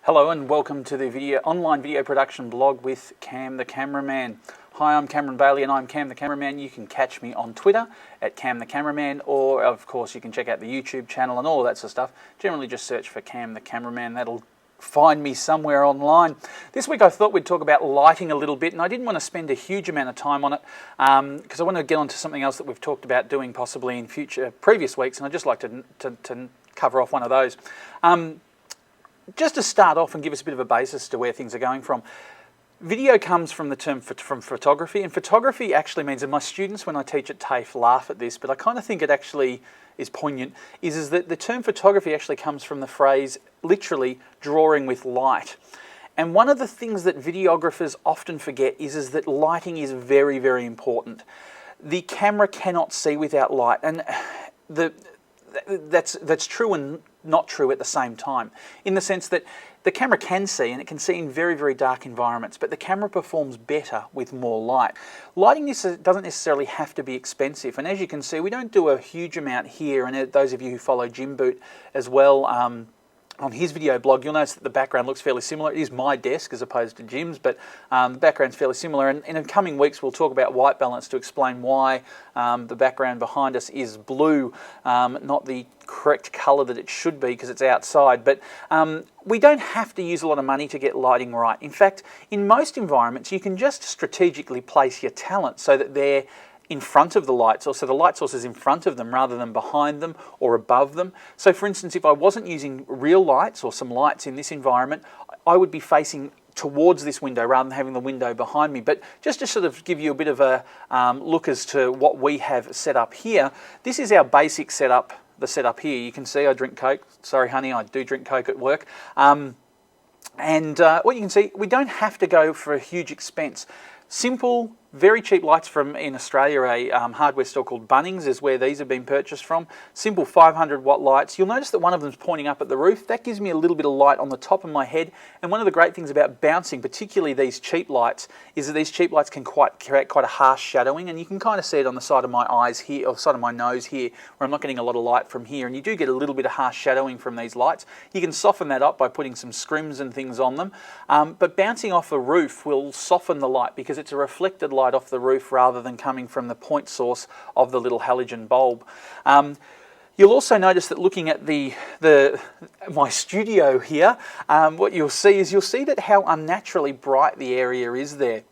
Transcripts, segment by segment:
Hello and welcome to the online video production blog with Cam the Cameraman. Hi, I'm Cameron Bailey and I'm Cam the Cameraman. You can catch me on Twitter at Cam the Cameraman, or of course you can check out the YouTube channel and all of that sort of stuff. Generally just search for Cam the Cameraman. That'll find me somewhere online. This week I thought we'd talk about lighting a little bit, and I didn't want to spend a huge amount of time on it because I want to get on to something else that we've talked about doing possibly in previous weeks, and I'd just like to cover off one of those. Just to start off and give us a bit of a basis to where things are going from. Video comes from the term from photography, and photography actually means, and my students when I teach at TAFE laugh at this, but I kind of think it actually is poignant, is that the term photography actually comes from the phrase literally drawing with light. And one of the things that videographers often forget is that lighting is very, very important. The camera cannot see without light, and that's true and not true at the same time, in the sense that the camera can see, and it can see in very, very dark environments, but the camera performs better with more light. Lighting doesn't necessarily have to be expensive, and as you can see, we don't do a huge amount here, and those of you who follow Jim Boot as well, on his video blog, you'll notice that the background looks fairly similar. It is my desk as opposed to Jim's, but the background's fairly similar. And in the coming weeks, we'll talk about white balance to explain why the background behind us is blue, not the correct colour that it should be because it's outside. But we don't have to use a lot of money to get lighting right. In fact, in most environments, you can just strategically place your talent so that they're in front of the light source, so the light source is in front of them rather than behind them or above them. So for instance, if I wasn't using real lights or some lights in this environment, I would be facing towards this window rather than having the window behind me. But just to sort of give you a bit of a look as to what we have set up here, this is our basic setup, the setup here. You can see I drink Coke. Sorry honey, I do drink Coke at work. And what you can see, we don't have to go for a huge expense. Simple, very cheap lights from, in Australia, a hardware store called Bunnings is where these have been purchased from. Simple 500 watt lights. You'll notice that one of them is pointing up at the roof. That gives me a little bit of light on the top of my head. And one of the great things about bouncing, particularly these cheap lights, is that these cheap lights can create quite a harsh shadowing, and you can kind of see it on the side of my eyes here, or side of my nose here, where I'm not getting a lot of light from here, and you do get a little bit of harsh shadowing from these lights. You can soften that up by putting some scrims and things on them, but bouncing off a roof will soften the light because it's a reflected light off the roof rather than coming from the point source of the little halogen bulb. You'll also notice that looking at my studio here, what you'll see that how unnaturally bright the area is there.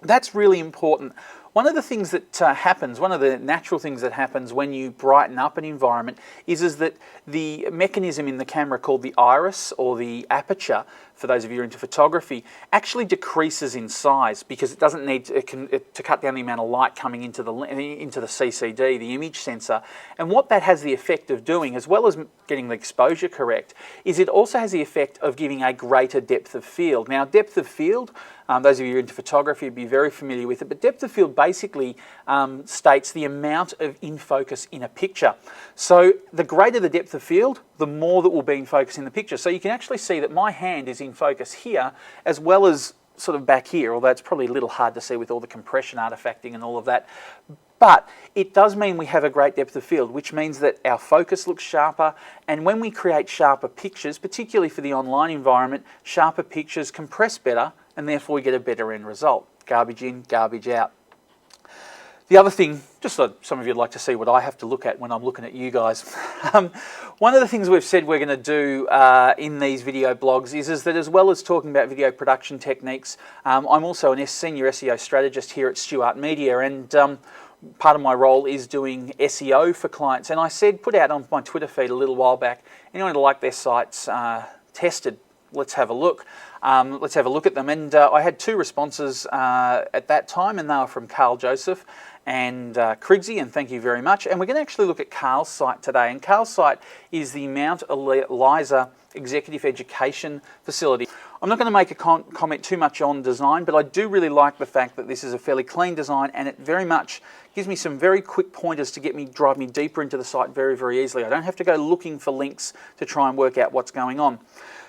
That's really important. One of the things that happens, one of the natural things that happens when you brighten up an environment is that the mechanism in the camera called the iris, or the aperture, for those of you who are into photography, actually decreases in size because it doesn't need to cut down the amount of light coming into the CCD, the image sensor. And what that has the effect of doing, as well as getting the exposure correct, is it also has the effect of giving a greater depth of field. Now, depth of field, those of you who are into photography would be very familiar with it, but depth of field basically states the amount of in focus in a picture. So the greater the depth of field, the more that will be in focus in the picture. So you can actually see that my hand is in focus here as well as sort of back here, although it's probably a little hard to see with all the compression artifacting and all of that. But it does mean we have a great depth of field, which means that our focus looks sharper, and when we create sharper pictures, particularly for the online environment, sharper pictures compress better, and therefore we get a better end result. Garbage in, garbage out. The other thing, just so some of you would like to see what I have to look at when I'm looking at you guys. One of the things we've said we're going to do in these video blogs is that, as well as talking about video production techniques, I'm also a senior SEO strategist here at Stuart Media, and part of my role is doing SEO for clients. And I said, put out on my Twitter feed a little while back, anyone who'd like their sites tested, let's have a look. Let's have a look at them. And I had two responses at that time, and they were from Carl Joseph and Krigsy, and thank you very much. And we're going to actually look at Carl's site today. And Carl's site is the Mount Eliza Executive Education Facility. I'm not going to make a comment too much on design, but I do really like the fact that this is a fairly clean design, and it very much gives me some very quick pointers to drive me deeper into the site very, very easily. I don't have to go looking for links to try and work out what's going on.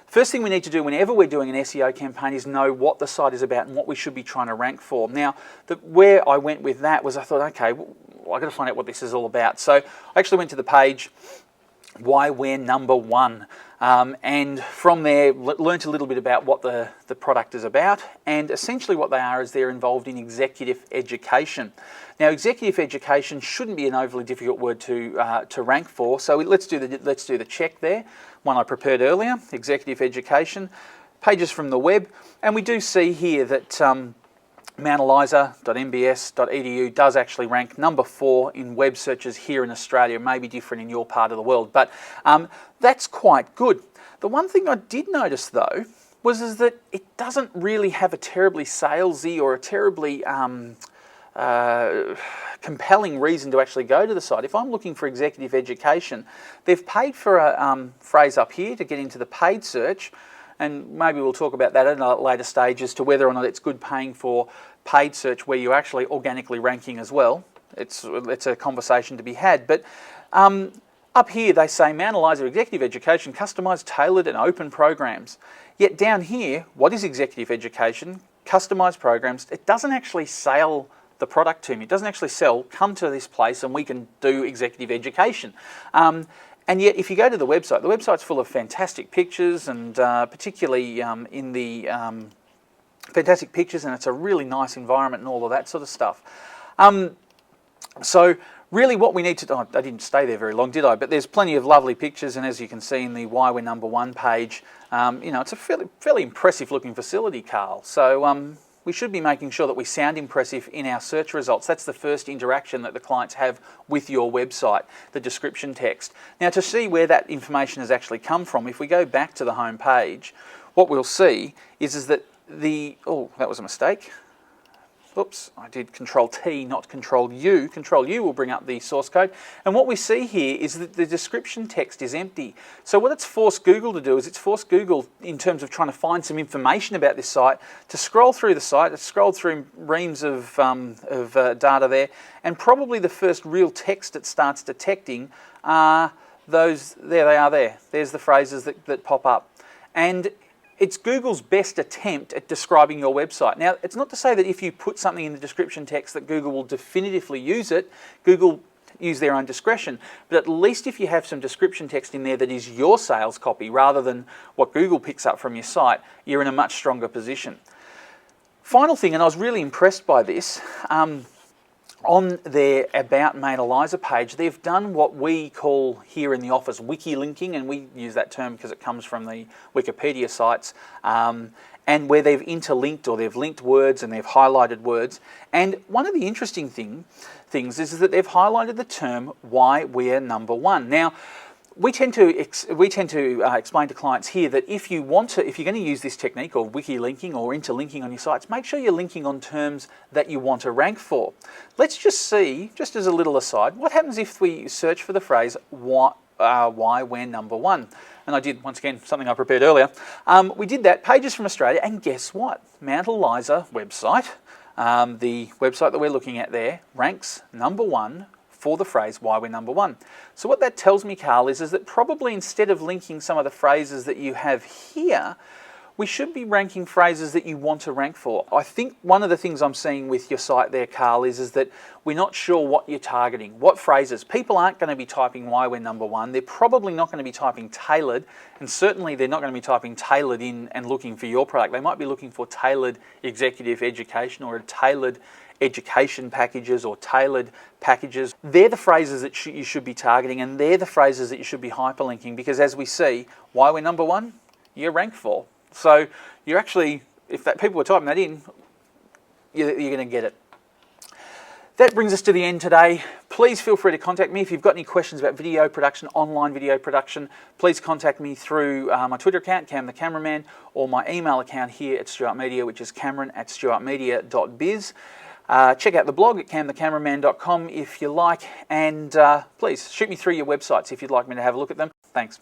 First thing we need to do whenever we're doing an SEO campaign is know what the site is about and what we should be trying to rank for. Now, where I went with that was I thought, okay, well, I've got to find out what this is all about. So I actually went to the page why we're number one. And from there, learnt a little bit about what the product is about, and essentially what they are is they're involved in executive education. Now, executive education shouldn't be an overly difficult word to rank for, so let's do the check there. One I prepared earlier, executive education, pages from the web, and we do see here that mounteliza.mbs.edu does actually rank number 4 in web searches here in Australia. It may be different in your part of the world, but that's quite good. The one thing I did notice though is that it doesn't really have a terribly salesy or a terribly compelling reason to actually go to the site. If I'm looking for executive education, they've paid for a phrase up here to get into the paid search, and maybe we'll talk about that at a later stage as to whether or not it's good paying for paid search where you're actually organically ranking as well. It's a conversation to be had. But up here they say Mount Eliza Executive Education, customised, tailored and open programs. Yet down here, what is executive education? Customised programs. It doesn't actually sell the product to me. It doesn't actually sell, come to this place and we can do executive education. And yet, if you go to the website's full of fantastic pictures, and particularly in the fantastic pictures, and it's a really nice environment and all of that sort of stuff. So really what we need to do, I didn't stay there very long, did I? But there's plenty of lovely pictures, and as you can see in the Why We're Number One page, it's a fairly impressive looking facility, Carl. So we should be making sure that we sound impressive in our search results. That's the first interaction that the clients have with your website, the description text. Now, to see where that information has actually come from, if we go back to the home page, what we'll see is that oh, that was a mistake. Oops, I did Control-T, not Control-U. Control-U will bring up the source code. And what we see here is that the description text is empty. So what it's forced Google to do is it's forced Google, in terms of trying to find some information about this site, to scroll through the site, to scroll through reams of data there, and probably the first real text it starts detecting are those, there they are there. There's the phrases that pop up. And it's Google's best attempt at describing your website. Now, it's not to say that if you put something in the description text that Google will definitively use it. Google use their own discretion. But at least if you have some description text in there that is your sales copy rather than what Google picks up from your site, you're in a much stronger position. Final thing, and I was really impressed by this, on their About Mount Eliza page, they've done what we call here in the office wiki linking, and we use that term because it comes from the Wikipedia sites, and where they've interlinked or they've linked words and they've highlighted words. And one of the interesting things is that they've highlighted the term Why We're Number One. Now, we tend to explain to clients here that if you're going to use this technique or wiki linking or interlinking on your sites, make sure you're linking on terms that you want to rank for. Let's just see, just as a little aside, what happens if we search for the phrase why we're number one. And I did, once again, something I prepared earlier. We did that, pages from Australia, and guess what? Mount Eliza website, the website that we're looking at there, ranks number one for the phrase Why We're Number One. So what that tells me, Carl, is that probably instead of linking some of the phrases that you have here, we should be ranking phrases that you want to rank for. I think one of the things I'm seeing with your site there, Carl, is that we're not sure what you're targeting, what phrases. People aren't going to be typing Why We're Number One. They're probably not going to be typing tailored, and certainly they're not going to be typing tailored in and looking for your product. They might be looking for tailored executive education or a tailored education packages or tailored packages. They're the phrases that you should be targeting, and they're the phrases that you should be hyperlinking, because as we see, Why We're Number One, you're ranked for. So you're actually, if people were typing that in, you're going to get it. That brings us to the end today. Please feel free to contact me if you've got any questions about video production, online video production. Please contact me through my Twitter account, Cam the Cameraman, or my email account here at Stuart Media, which is cameron@stuartmedia.biz. Check out the blog at camthecameraman.com if you like, and please shoot me through your websites if you'd like me to have a look at them. Thanks.